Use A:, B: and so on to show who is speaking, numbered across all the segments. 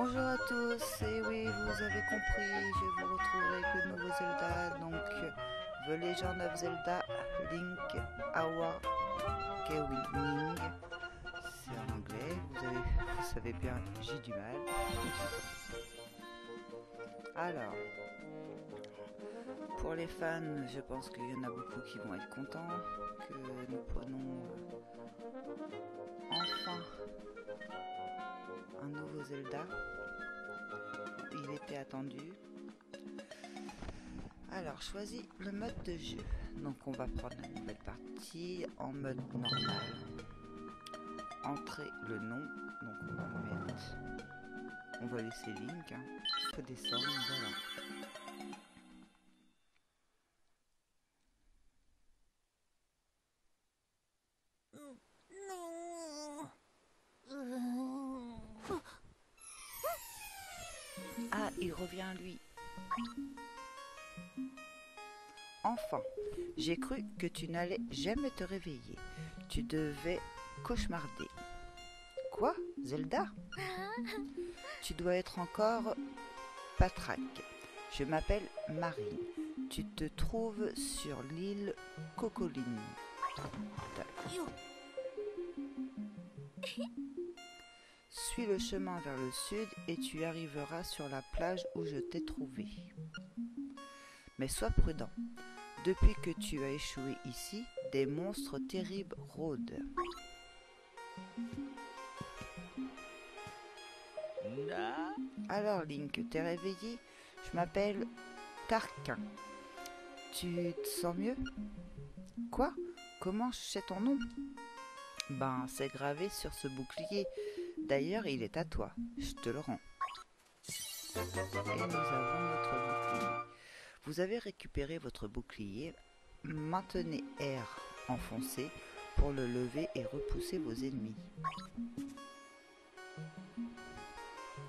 A: Bonjour à tous, et oui, vous avez compris, je vous retrouve avec le nouveau Zelda, donc The Legend of Zelda Link Awakening. C'est en anglais, vous savez bien, j'ai du mal. Alors, pour les fans, je pense qu'il y en a beaucoup qui vont être contents que nous prenons enfin un nouveau Zelda. Il était attendu. Alors, choisis le mode de jeu. Donc, on va prendre la nouvelle partie en mode normal. Entrer le nom. Donc, on va mettre. On va laisser Link. Il faut descendre. Voilà. Ah, il revient lui. Enfin, j'ai cru que tu n'allais jamais te réveiller. Tu devais cauchemarder. Quoi, Zelda? Tu dois être encore patraque. Je m'appelle Marine. Tu te trouves sur l'île Cocoline. Suis le chemin vers le sud et tu arriveras sur la plage où je t'ai trouvé. Mais sois prudent. Depuis que tu as échoué ici, des monstres terribles rôdent. Alors Link, t'es réveillé? Je m'appelle Tarquin. Tu te sens mieux? Quoi? Comment je sais ton nom? Ben, c'est gravé sur ce bouclier. D'ailleurs, il est à toi. Je te le rends. Et nous avons notre bouclier. Vous avez récupéré votre bouclier. Maintenez R enfoncé pour le lever et repousser vos ennemis.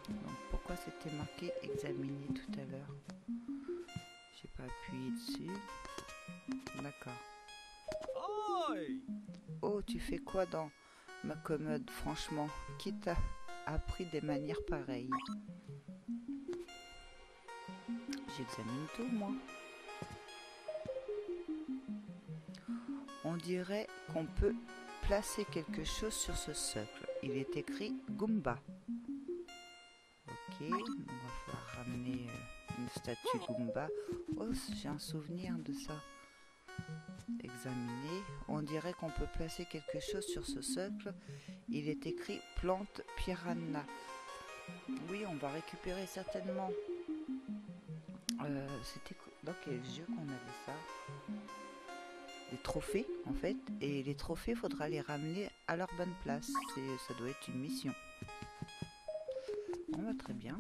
A: Donc, pourquoi c'était marqué examiner tout à l'heure? J'ai pas appuyé dessus. D'accord. Oh, tu fais quoi dans ma commode, franchement? Qui t'a appris des manières pareilles? J'examine tout, moi. On dirait qu'on peut placer quelque chose sur ce socle. Il est écrit Goomba. Ok, on va falloir ramener une statue Goomba. Oh, j'ai un souvenir de ça. Examiner. On dirait qu'on peut placer quelque chose sur ce socle. Il est écrit plante piranha. Oui, on va récupérer certainement. C'était dans quel jeu qu'on avait ça? Des trophées en fait, et les trophées faudra les ramener à leur bonne place. Ça doit être une mission. On va très bien.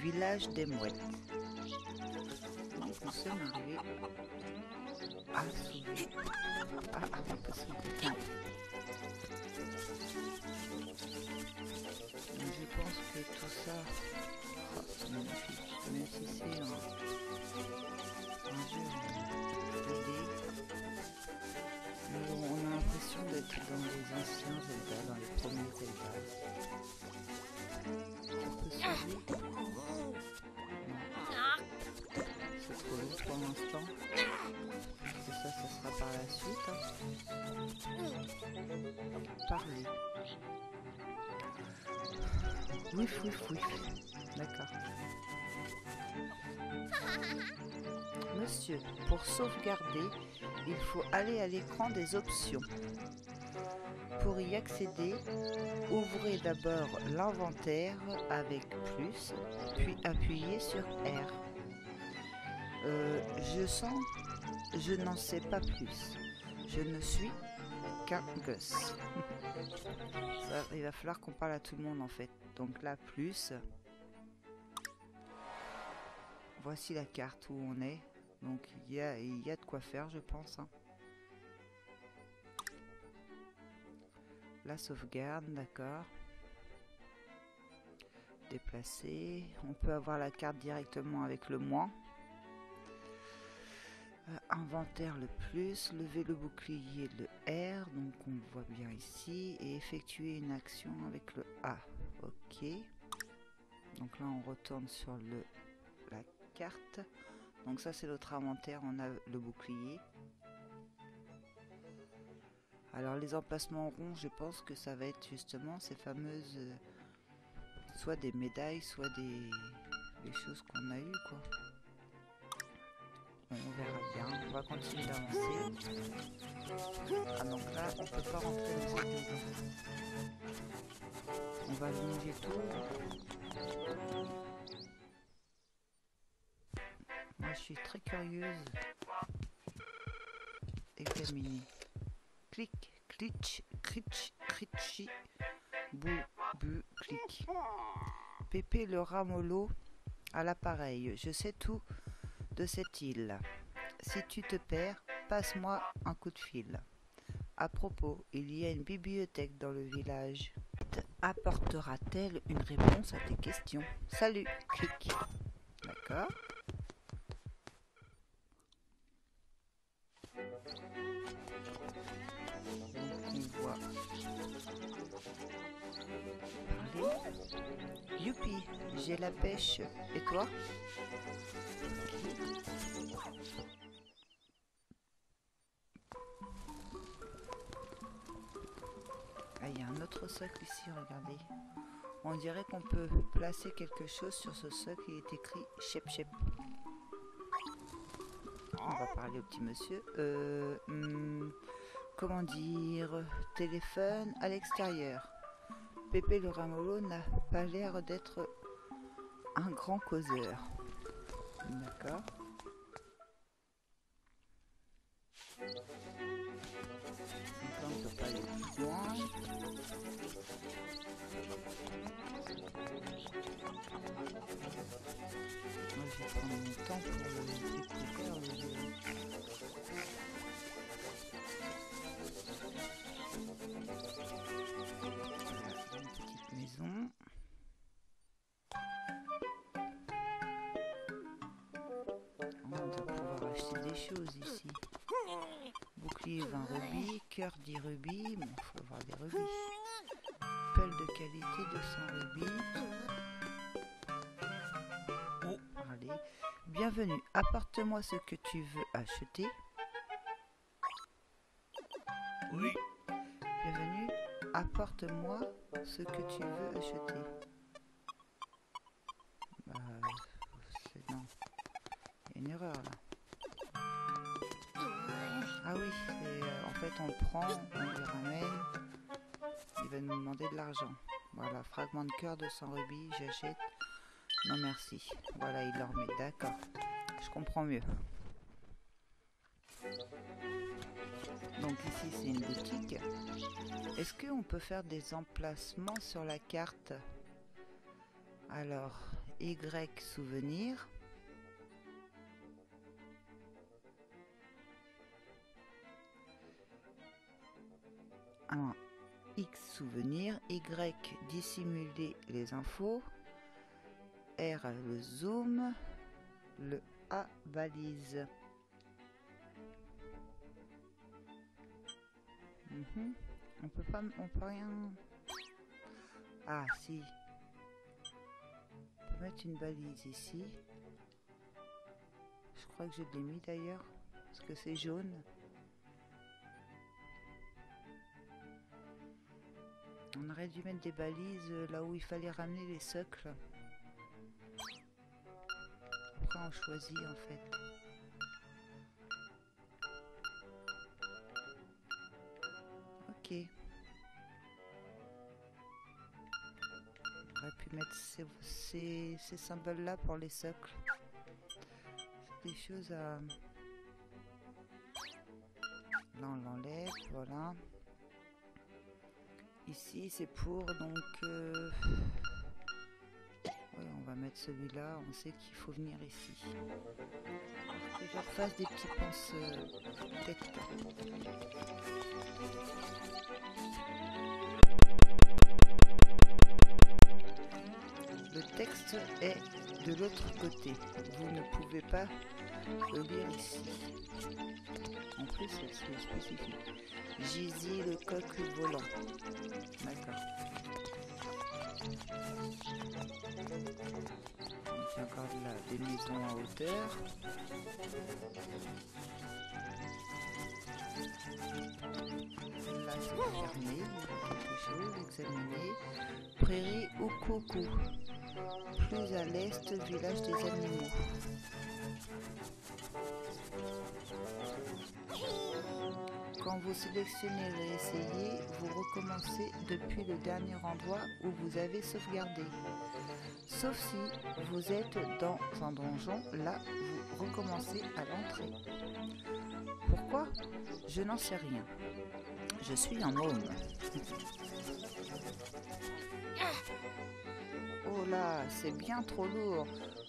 A: Village des mouettes. Nous sommes arrivés à sauver. On peut sauver. Enfin, je pense que tout ça, c'est magnifique. Même si c'est un jeu en 2D, on a l'impression d'être dans les anciens Zelda, dans les premiers Zelda. On peut sauver. C'est trop long pour l'instant. Et ça sera par la suite. Parler. Oui. D'accord. Monsieur, pour sauvegarder, il faut aller à l'écran des options. Pour y accéder, ouvrez d'abord l'inventaire avec plus, puis appuyez sur R. Je n'en sais pas plus. Je ne suis qu'un gosse. Il va falloir qu'on parle à tout le monde en fait. Donc là, plus. Voici la carte où on est. Donc il y a de quoi faire, je pense. La sauvegarde, d'accord. déplacer. On peut avoir la carte directement avec le moins. Inventaire le plus, lever le bouclier le R, donc on le voit bien ici, et effectuer une action avec le A. Ok. Donc là on retourne sur la carte. Donc ça c'est notre inventaire, on a le bouclier. Alors les emplacements ronds, je pense que ça va être justement ces fameuses soit des médailles, soit des choses qu'on a eues quoi. On verra bien, on va continuer d'avancer. Ah donc là on peut pas rentrer dans cette maison. On va longer tout. Moi je suis très curieuse. Examiner. Clic, clic, critch, critchi, bou, bu, clic. Pépé le ramolo à l'appareil. Je sais tout de cette île. Si tu te perds, passe-moi un coup de fil. À propos, il y a une bibliothèque dans le village. Apportera-t-elle une réponse à tes questions? Salut, clic. D'accord. Donc on voit parler. Youpi, j'ai la pêche. Et toi? Ah, il y a un autre socle ici, regardez. On dirait qu'on peut placer quelque chose sur ce socle. Il est écrit Chep Chep. On va parler au petit monsieur. Comment dire? Téléphone à l'extérieur. Pépé le ramolo n'a pas l'air d'être un grand causeur. D'accord. Donc là, on ne peut pas aller plus loin. Moi, je vais prendre mon temps pour le découvrir. Voilà, une petite maison. On doit pouvoir acheter des choses ici. Bouclier 20 rubis, cœur 10 rubis. Bon, il faut avoir des rubis. Pelle de qualité 200 rubis. Allez. Bienvenue, apporte-moi ce que tu veux acheter. Oui. Bienvenue, apporte-moi ce que tu veux acheter. Bah, non. Il y a une erreur là. Ah oui, en fait on le prend, on le ramène. Il va nous demander de l'argent. Voilà, fragment de cœur 200 rubis, j'achète. Non merci. Voilà, il leur met, d'accord. Je comprends mieux. Donc ici c'est une boutique. Est-ce qu'on peut faire des emplacements sur la carte? Alors, Y souvenir. Un X souvenir, Y dissimuler les infos, R le zoom, le A balise. On peut rien. Ah si. On peut mettre une balise ici. Je crois que je l'ai mis d'ailleurs parce que c'est jaune. On aurait dû mettre des balises là où il fallait ramener les socles. Après on choisit en fait. Ok. On aurait pu mettre ces symboles là pour les socles. C'est des choses à... Là on l'enlève, voilà. Ici c'est pour donc ouais, on va mettre celui-là, on sait qu'il faut venir ici. Il faut que je refasse des petits pense-têtes. Le réponse est de l'autre côté. Vous ne pouvez pas le lire ici. En plus, c'est spécifique. Gizy le coq volant. D'accord. Il y a encore des maisons en hauteur. Là, c'est fermé. Il y a quelque chose. Examiner. Prairie ou coucou. Plus à l'est, village des animaux. Quand vous sélectionnez réessayer, vous recommencez depuis le dernier endroit où vous avez sauvegardé. Sauf si vous êtes dans un donjon, là vous recommencez à l'entrée. Pourquoi? Je n'en sais rien. Je suis un homme. Oh là, c'est bien trop lourd.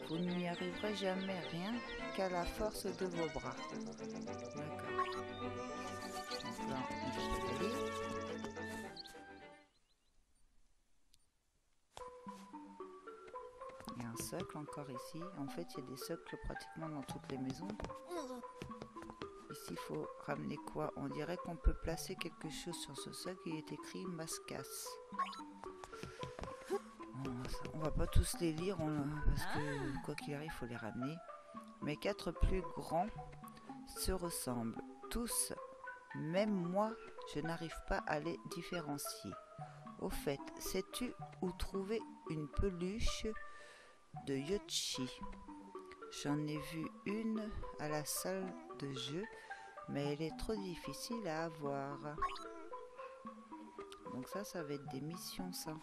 A: Vous n'y arriverez jamais rien qu'à la force de vos bras. D'accord. Donc là, on peut y aller. Il y a un socle encore ici. En fait, il y a des socles pratiquement dans toutes les maisons. Ici, il faut ramener quoi? On dirait qu'on peut placer quelque chose sur ce socle. Il est écrit Mascasse. On va pas tous les lire parce que quoi qu'il arrive, il faut les ramener. Mes 4 plus grands se ressemblent tous. Même moi, je n'arrive pas à les différencier. Au fait, sais-tu où trouver une peluche de Yoshi? J'en ai vu une à la salle de jeu, mais elle est trop difficile à avoir. Donc ça va être des missions, ça.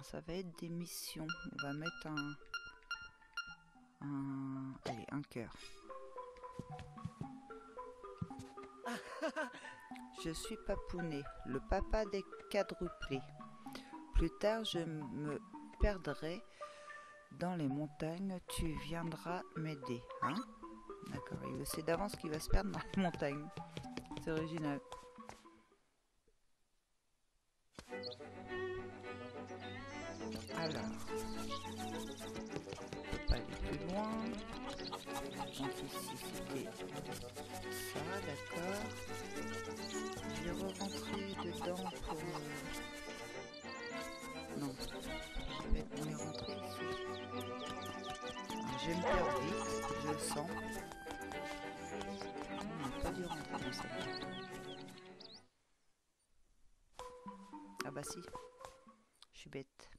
A: Ça va être des missions. On va mettre allez, un cœur. Je suis Papounet, le papa des quadruplés. Plus tard, je me perdrai dans les montagnes. Tu viendras m'aider, hein? D'accord, il le sait d'avance qu'il va se perdre dans les montagnes. C'est original. Alors, on peut pas aller plus loin. Donc ici c'était ça, d'accord. Je vais re-rentrer dedans pour... Non, on est rentré ici. Alors, je vais me perdre vite, je le sens. On n'a pas dû rentrer dans ça. Ah bah si, je suis bête.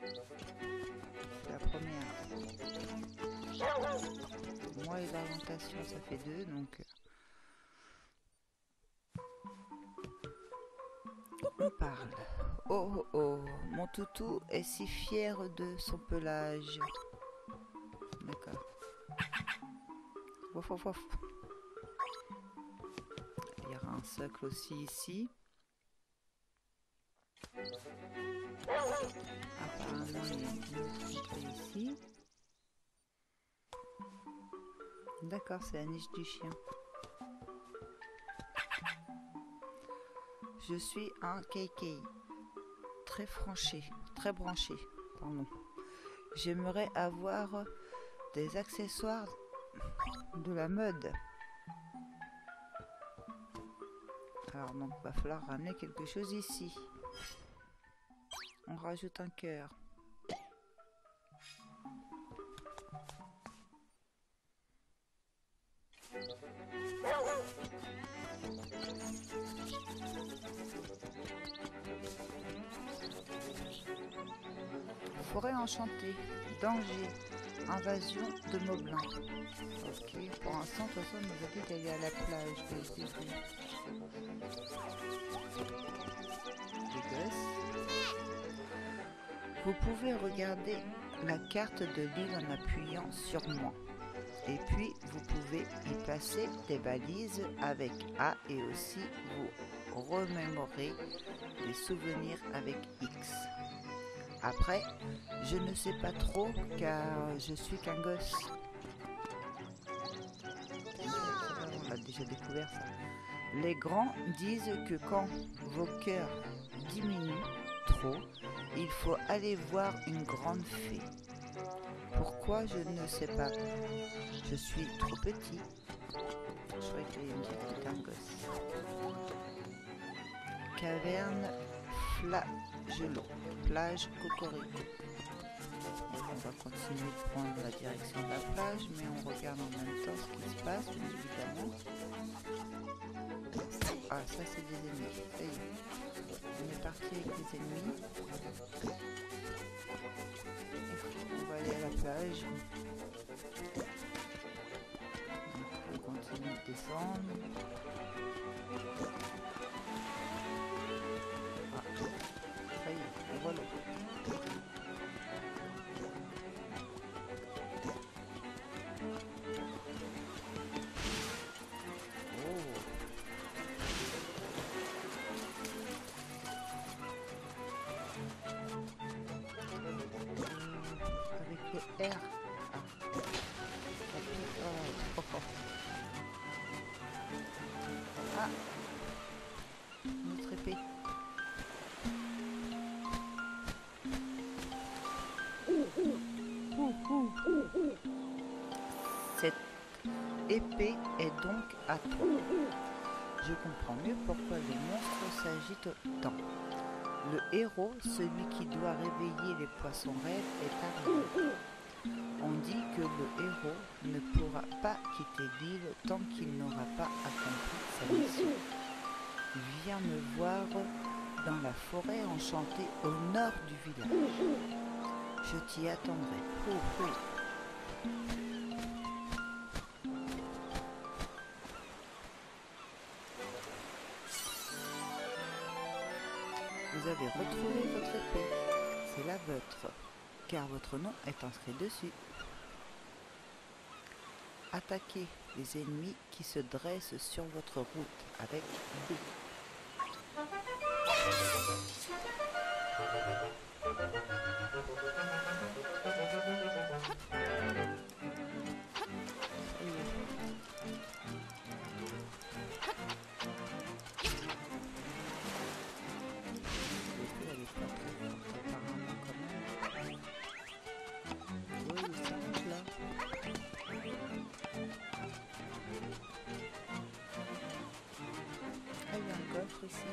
A: C'est la première. Moi et l'orientation ça fait 2 donc on parle. Oh oh oh, mon toutou est si fier de son pelage. D'accord. Wouf wouf wouf. Il y aura un socle aussi ici. Apparemment il y a une autre entrée ici. D'accord, c'est la niche du chien. Je suis un Keikei. Très branché, pardon. J'aimerais avoir des accessoires de la mode. Alors donc, va falloir ramener quelque chose ici. On rajoute un cœur. Forêt enchantée, danger, invasion de moblins. Ok, pour l'instant, de toute façon, on nous a dit d'aller à la plage. Les gosses. Vous pouvez regarder la carte de l'île en appuyant sur moi. Et puis, vous pouvez y placer des balises avec A et aussi vous remémorer des souvenirs avec X. Après, je ne sais pas trop car je suis qu'un gosse. On a déjà découvert ça. Les grands disent que quand vos cœurs diminuent, trop, il faut aller voir une grande fée. Pourquoi, je ne sais pas. Je suis trop petit. Je croyais qu'il y avait une petite un gosse. Caverne Flagelot, plage Cocorico. On va continuer de prendre la direction de la plage, mais on regarde en même temps ce qui se passe, bien évidemment. Ah, ça c'est des ennemis. Ça y est. On est parti avec les ennemis. On va aller à la plage. On continue de descendre. Ah, ça y est, on vole. Avec le R. Ah, notre épée. Cette épée est donc à toi. Je comprends mieux pourquoi les monstres s'agitent autant. Le héros, celui qui doit réveiller les poissons rêves, est arrivé. On dit que le héros ne pourra pas quitter l'île tant qu'il n'aura pas accompli sa mission. Viens me voir dans la forêt enchantée au nord du village. Je t'y attendrai. Vous avez retrouvé votre épée. C'est la vôtre, car votre nom est inscrit dessus. Attaquez les ennemis qui se dressent sur votre route avec B. Ici.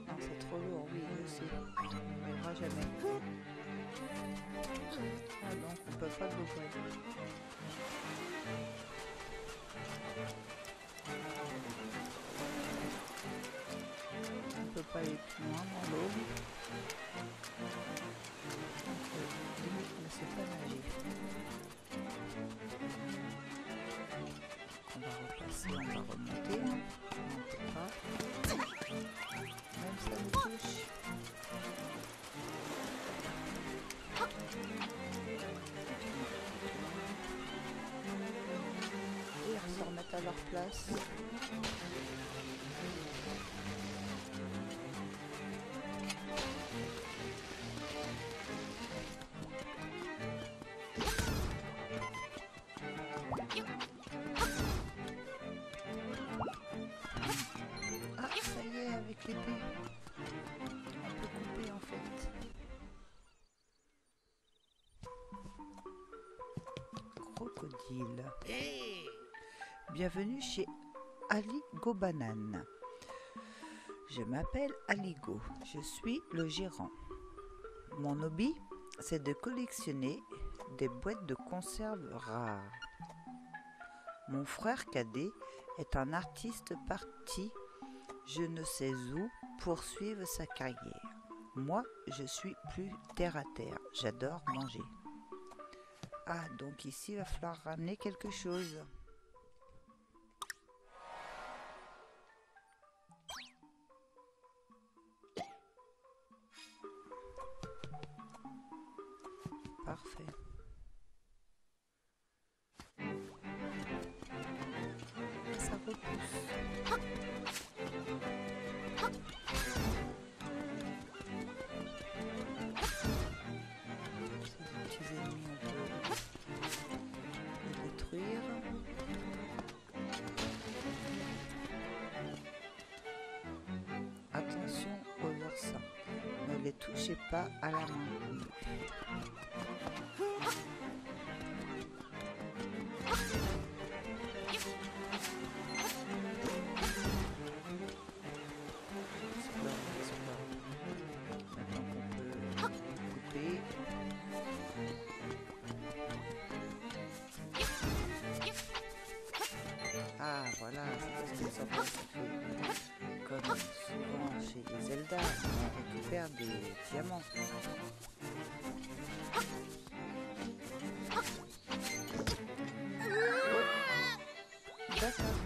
A: Non, c'est trop lourd, oui, je sais. On ne verra jamais. Ah donc, on peut pas l'ouvrir. On peut pas aller plus loin dans l'eau. Limite, on ne sait pas nager. On va repasser, on va remonter. On ne peut pas. Même ça nous touche. Et ils se remettent à leur place. L'épée. On peut couper en fait. Crocodile. Hey, bienvenue chez Aligo Banane. Je m'appelle Aligo. Je suis le gérant. Mon hobby, c'est de collectionner des boîtes de conserve rares. Mon frère cadet est un artiste parti je ne sais où poursuivre sa carrière. Moi, je suis plus terre à terre. J'adore manger. Ah, donc ici, il va falloir ramener quelque chose. Parfait. Ça repousse. Ces petits ennemis, on peut les détruire. touchez pas à la main. Ah voilà, c'est parce que ça fait comme souvent chez les Zelda, on récupère des diamants. D'accord.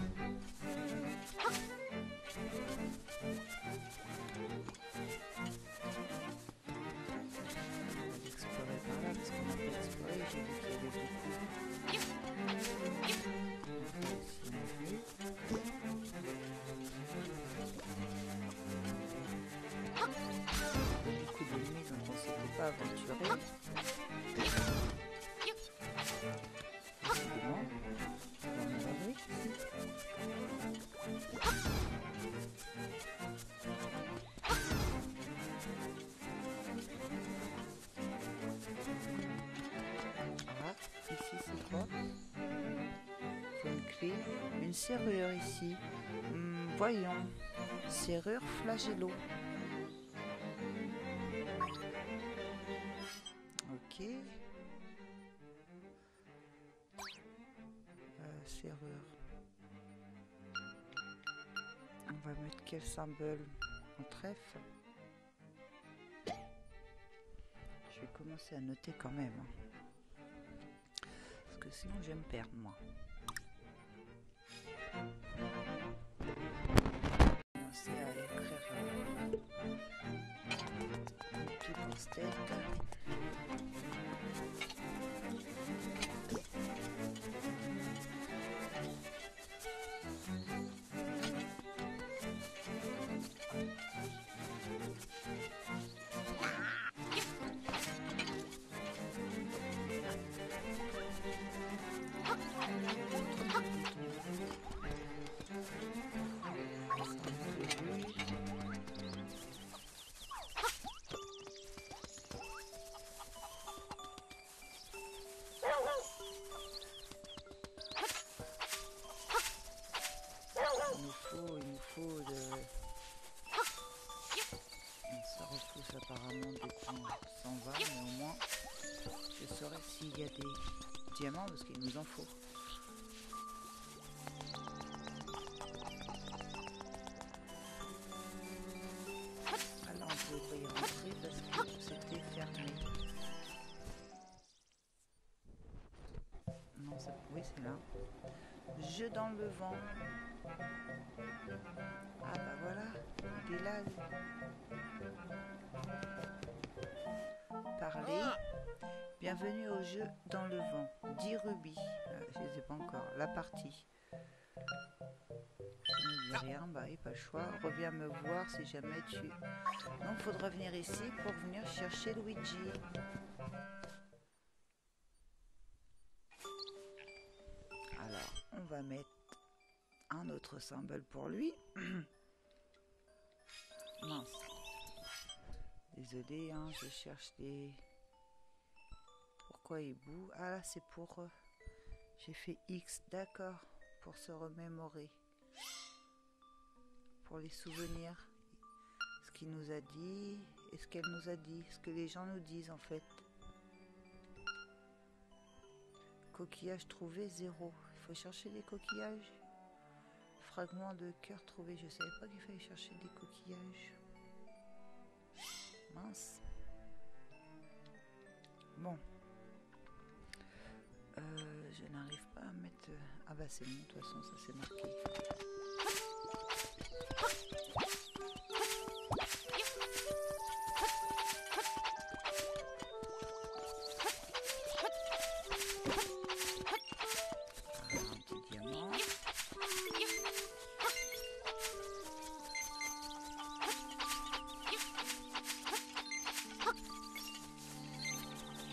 A: On va explorer par là parce qu'on n'a pas exploré, j'ai vu qu'il y avait beaucoup. Beaucoup d'ennemis donc on ne s'était pas aventuré. Décidément, on va mourir ici. Ah, ici c'est quoi? Une clé, une serrure ici. Voyons, serrure flagello. Ok. Serrure. On va mettre quel symbole en trèfle? Je vais commencer à noter quand même. Parce que sinon je vais me perdre moi. Commencer à écrire un petit post-it. Il nous faut de... Ça repousse apparemment dès qu'on s'en va, mais au moins je saurai s'il y a des diamants parce qu'il nous en faut. Ah là on ne pouvait pas y rentrer parce que c'était fermé. Non, ça... oui c'est là. Jeu dans le vent. Ah bah voilà, il est là. Parler. Bienvenue au jeu dans le vent. 10 rubis. Je ne les ai pas encore. La partie. Ça ne dit rien. Bah, il n'y a pas le choix. Reviens me voir si jamais tu... Donc, il faudra venir ici pour venir chercher Luigi. Alors, on va mettre un autre symbole pour lui. Mince. Désolé, hein, je cherche des... Pourquoi il boue? Ah là, c'est pour... J'ai fait X, d'accord. Pour se remémorer. Pour les souvenirs. Ce qu'il nous a dit... Et ce qu'elle nous a dit. Ce que les gens nous disent, en fait. Coquillage trouvé, 0. Il faut chercher des coquillages. Fragment de cœur trouvé. Je savais pas qu'il fallait chercher des coquillages. Mince. Bon. Je n'arrive pas à mettre... Ah bah c'est bon, de toute façon ça c'est marqué. Un petit diamant.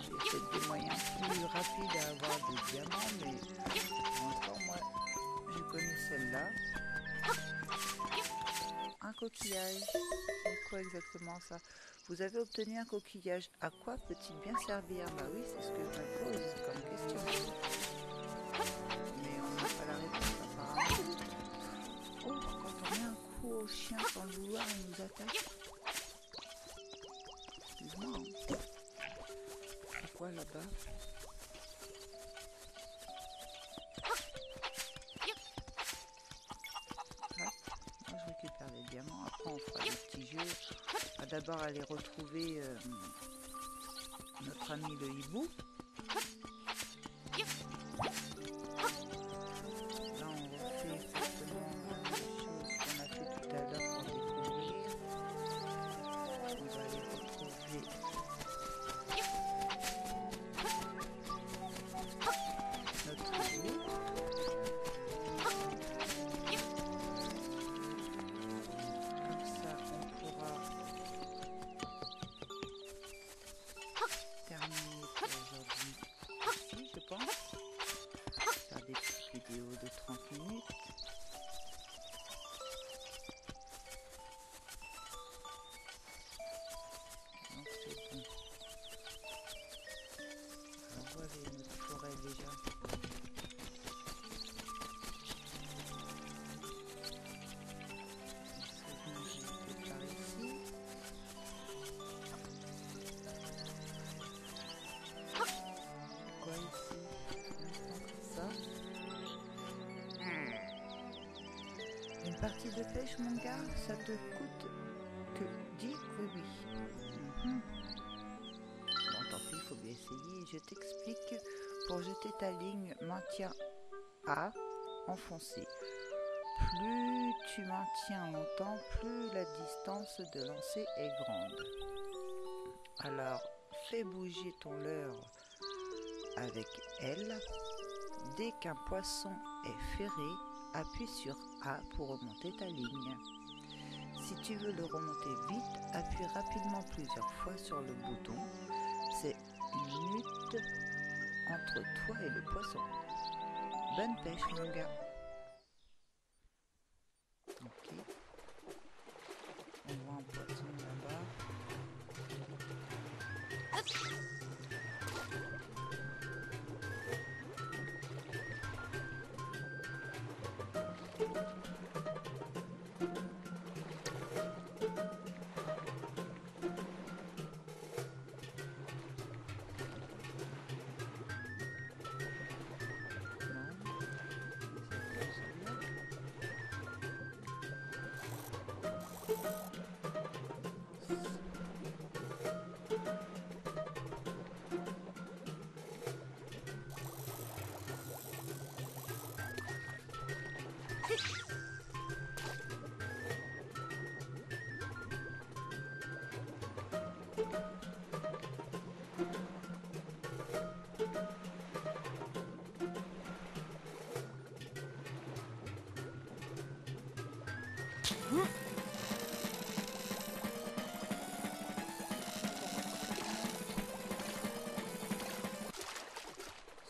A: J'ai peut-être des moyens plus rapides à avoir des diamants, mais pour l'instant, moi, je connais celle-là. Un coquillage. C'est quoi exactement ça? Vous avez obtenu un coquillage. À quoi peut-il bien servir? Bah oui, c'est ce que je me pose comme question. Mais on n'a pas la réponse apparemment. Oh, quand on met un coup au chien sans le vouloir, il nous attaque. Excuse-moi. Hein. C'est quoi là-bas? Moi je récupère les diamants. Après on fera des petits jeux. On va d'abord aller retrouver notre ami le hibou. Là on refait exactement la même chose qu'on a fait tout à l'heure pour découvrir. On va aller retrouver notre hibou. Comme ça on pourra terminer pour aujourd'hui ici, je pense. Faire des petites vidéos de 30 minutes. Donc c'est bon. Alors voilà notre forêt déjà. Par ici. Quoi ici? Ça. Une partie de pêche, mon gars, ça te coûte que 10 rubis. Bon, tant pis, il faut bien essayer. Je t'explique. Pour jeter ta ligne, maintiens A, enfoncé. Plus tu maintiens longtemps, plus la distance de lancer est grande. Alors, fais bouger ton leurre avec L. Dès qu'un poisson est ferré, appuie sur A pour remonter ta ligne. Si tu veux le remonter vite, appuie rapidement plusieurs fois sur le bouton. C'est une lutte entre toi et le poisson. Bonne pêche, mon gars. Ok. On voit un poisson là-bas.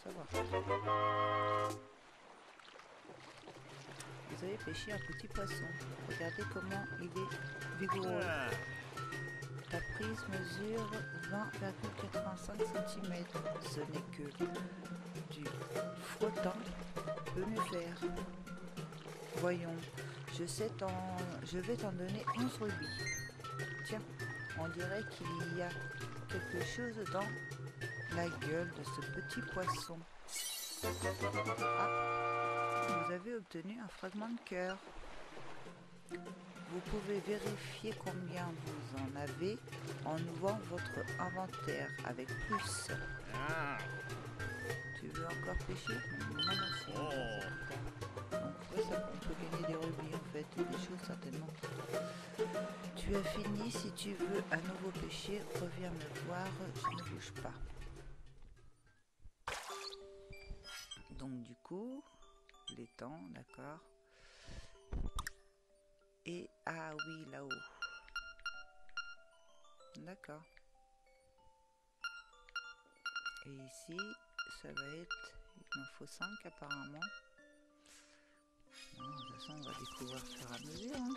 A: Ça va. Vous avez pêché un petit poisson. Regardez comment il est vigoureux. Ta prise mesure 20,85 cm. Ce n'est que du frottant peut mieux faire. Voyons, je vais t'en donner 11 rubis. Tiens, on dirait qu'il y a quelque chose dans la gueule de ce petit poisson. Ah, vous avez obtenu un fragment de cœur. Vous pouvez vérifier combien vous en avez en ouvrant votre inventaire avec plus. Tu veux encore pêcher? Non, merci. Donc ouais, ça, on peut gagner des rubis en fait, et des choses certainement. Tu as fini, si tu veux à nouveau pêcher, reviens me voir, je ne bouge pas. Donc du coup, l'étang, d'accord. Et ah oui, là-haut. D'accord. Et ici, ça va être... Il m'en faut 5 apparemment. Non, de toute façon, on va découvrir au fur et à mesure. Hein.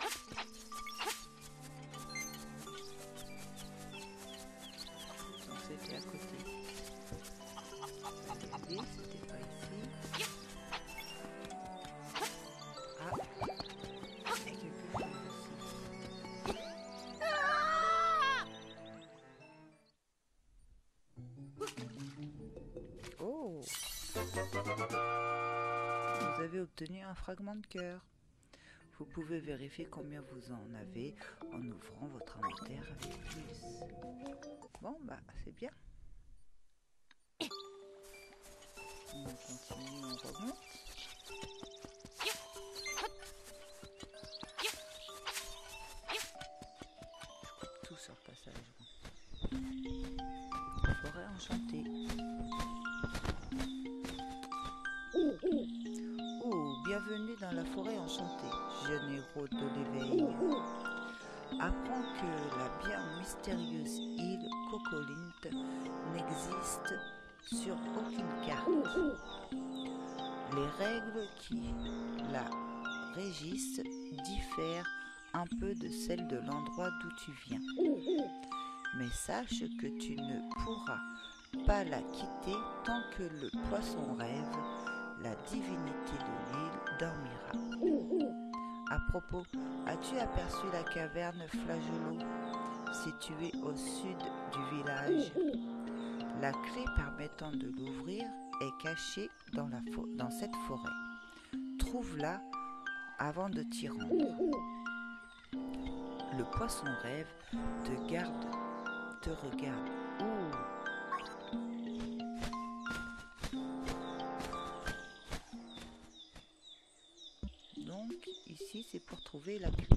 A: Donc c'était à côté. Allez, c'était pas ici. Ah, il y a quelque chose ici. Oh! Vous avez obtenu un fragment de cœur. Vous pouvez vérifier combien vous en avez en ouvrant votre inventaire avec plus. Bon, bah, c'est bien. On continue, on remonte. Je coupe tout sur le passage. Forêt enchantée. Oh, bienvenue dans la forêt enchantée, jeune héros de l'éveil. Apprends que la bien mystérieuse île Cocolint n'existe sur aucune carte. Les règles qui la régissent diffèrent un peu de celles de l'endroit d'où tu viens. Mais sache que tu ne pourras pas la quitter tant que le poisson rêve, la divinité de l'île, dormira. À propos, as-tu aperçu la caverne Flageolet, située au sud du village? La clé permettant de l'ouvrir est cachée dans cette forêt. Trouve-la avant de t'y rendre. Le poisson rêve te regarde. Oh. Donc ici c'est pour trouver la clé.